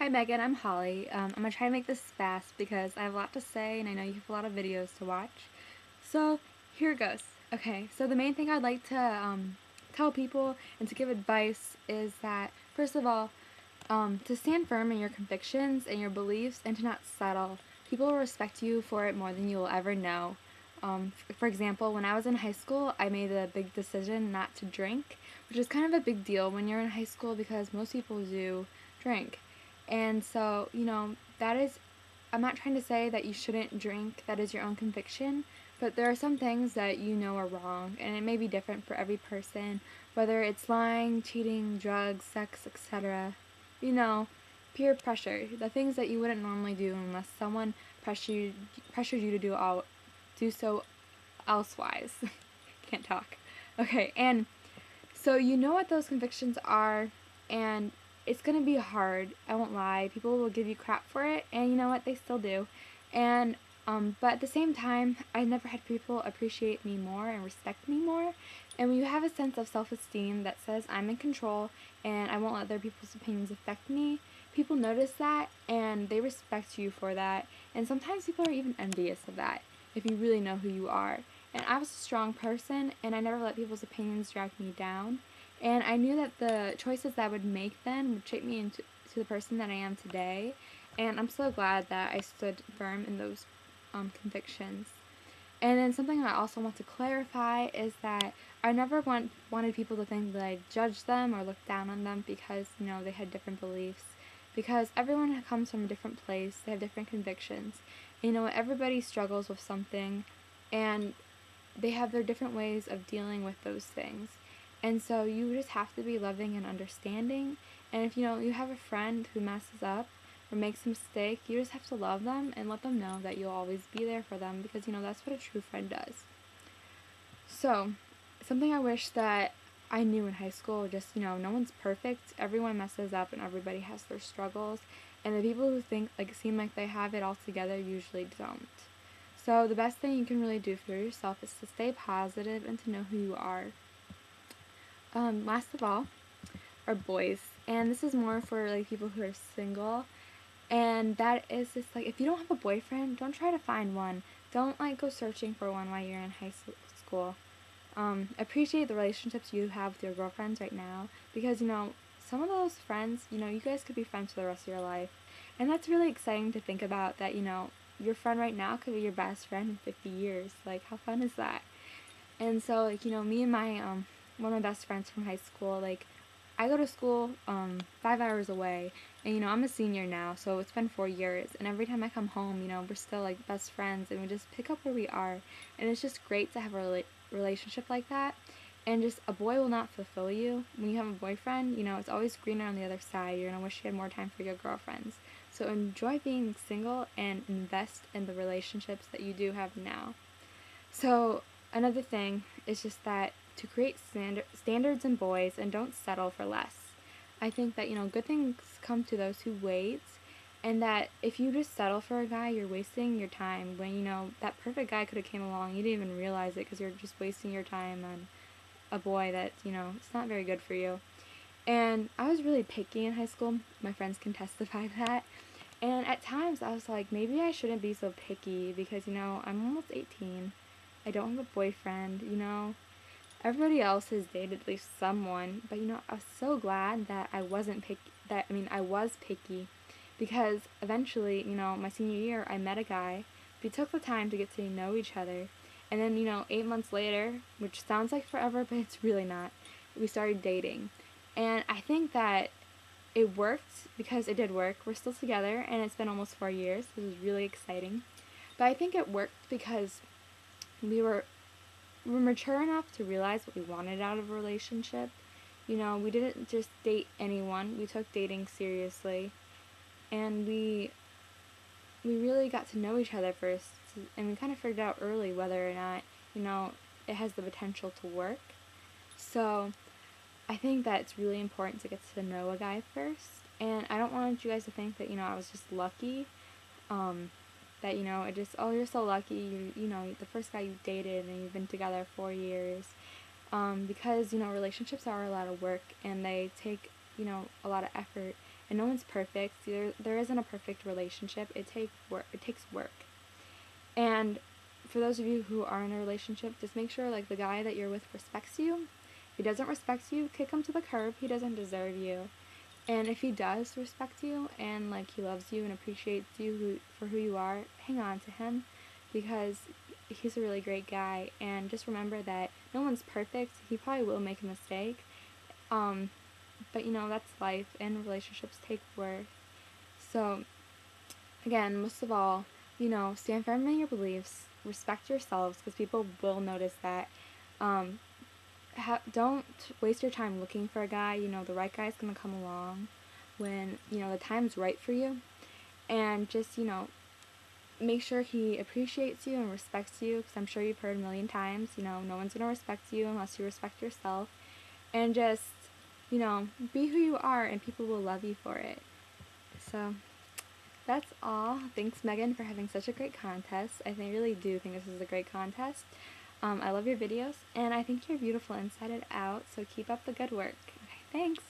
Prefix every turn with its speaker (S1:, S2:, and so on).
S1: Hi Megan, I'm Holly. I'm going to try to make this fast because I have a lot to say and I know you have a lot of videos to watch. So here it goes. Okay, so the main thing I'd like to tell people and to give advice is that, first of all, to stand firm in your convictions and your beliefs and to not settle. People will respect you for it more than you will ever know. For example, when I was in high school, I made a big decision not to drink, which is kind of a big deal when you're in high school because most people do drink. And so, that is, I'm not trying to say that you shouldn't drink, that is your own conviction, but there are some things that you know are wrong, and it may be different for every person, whether it's lying, cheating, drugs, sex, etc. You know, peer pressure, the things that you wouldn't normally do unless someone pressured you to do so elsewise. Can't talk. Okay, and so you know what those convictions are, and it's going to be hard. I won't lie. People will give you crap for it, and you know what? They still do. And but at the same time, I never had people appreciate me more and respect me more. And when you have a sense of self-esteem that says I'm in control and I won't let other people's opinions affect me, people notice that and they respect you for that. And sometimes people are even envious of that if you really know who you are. And I was a strong person, and I never let people's opinions drag me down. And I knew that the choices that I would make then would shape me into the person that I am today. And I'm so glad that I stood firm in those convictions. And then something I also want to clarify is that I never wanted people to think that I judged them or looked down on them because, they had different beliefs. Because everyone comes from a different place, they have different convictions. Everybody struggles with something, and they have their different ways of dealing with those things. And so you just have to be loving and understanding. And if you have a friend who messes up or makes a mistake, you just have to love them and let them know that you'll always be there for them because that's what a true friend does. So, something I wish that I knew in high school, just no one's perfect. Everyone messes up and everybody has their struggles. And the people who seem like they have it all together usually don't. So the best thing you can really do for yourself is to stay positive and to know who you are. Last of all, are boys, and this is more for people who are single. And that is just if you don't have a boyfriend, don't try to find one. Don't go searching for one while you're in high school. Appreciate the relationships you have with your girlfriends right now because some of those friends, you guys could be friends for the rest of your life, and that's really exciting to think about. That your friend right now could be your best friend in 50 years. How fun is that? And so me and my one of my best friends from high school, I go to school 5 hours away, and I'm a senior now, so it's been 4 years, and every time I come home, we're still best friends, and we just pick up where we are, and it's just great to have a relationship like that. And just a boy will not fulfill you. When you have a boyfriend, it's always greener on the other side. You're gonna wish you had more time for your girlfriends. So enjoy being single and invest in the relationships that you do have now. So another thing is just that to create standards in boys and don't settle for less. I think that good things come to those who wait, and that if you just settle for a guy, you're wasting your time. When that perfect guy could have came along, you didn't even realize it because you're just wasting your time on a boy that it's not very good for you. And I was really picky in high school. My friends can testify to that. And at times I was like, maybe I shouldn't be so picky because I'm almost 18. I don't have a boyfriend. Everybody else has dated at least someone, but I was so glad that I wasn't picky. I was picky, because eventually, my senior year, I met a guy. We took the time to get to know each other, and then 8 months later, which sounds like forever, but it's really not, we started dating, and I think that it worked because it did work. We're still together, and it's been almost 4 years. This is really exciting, but I think it worked because we were mature enough to realize what we wanted out of a relationship. We didn't just date anyone. We took dating seriously, and we really got to know each other first, and we kind of figured out early whether or not it has the potential to work. So I think that it's really important to get to know a guy first, and I don't want you guys to think that I was just lucky. That it just, oh, you're so lucky, the first guy you dated and you've been together 4 years, because relationships are a lot of work and they take a lot of effort, and no one's perfect. There isn't a perfect relationship. It takes work. And for those of you who are in a relationship, just make sure like the guy that you're with respects you. If he doesn't respect you, kick him to the curb. He doesn't deserve you. And if he does respect you and like he loves you and appreciates you for who you are, hang on to him, because he's a really great guy. And just remember that no one's perfect. He probably will make a mistake. But you know, that's life, and relationships take work. So again, most of all, you know, stand firm in your beliefs, respect yourselves, because people will notice that. Don't waste your time looking for a guy. You know, the right guy's gonna come along when, you know, the time's right for you. And just, you know, make sure he appreciates you and respects you, because I'm sure you've heard a million times, you know, no one's gonna respect you unless you respect yourself. And just, you know, be who you are, and people will love you for it. So that's all. Thanks, Megan, for having such a great contest. I really do think this is a great contest. I love your videos, and I think you're beautiful inside and out, so keep up the good work. Okay, thanks.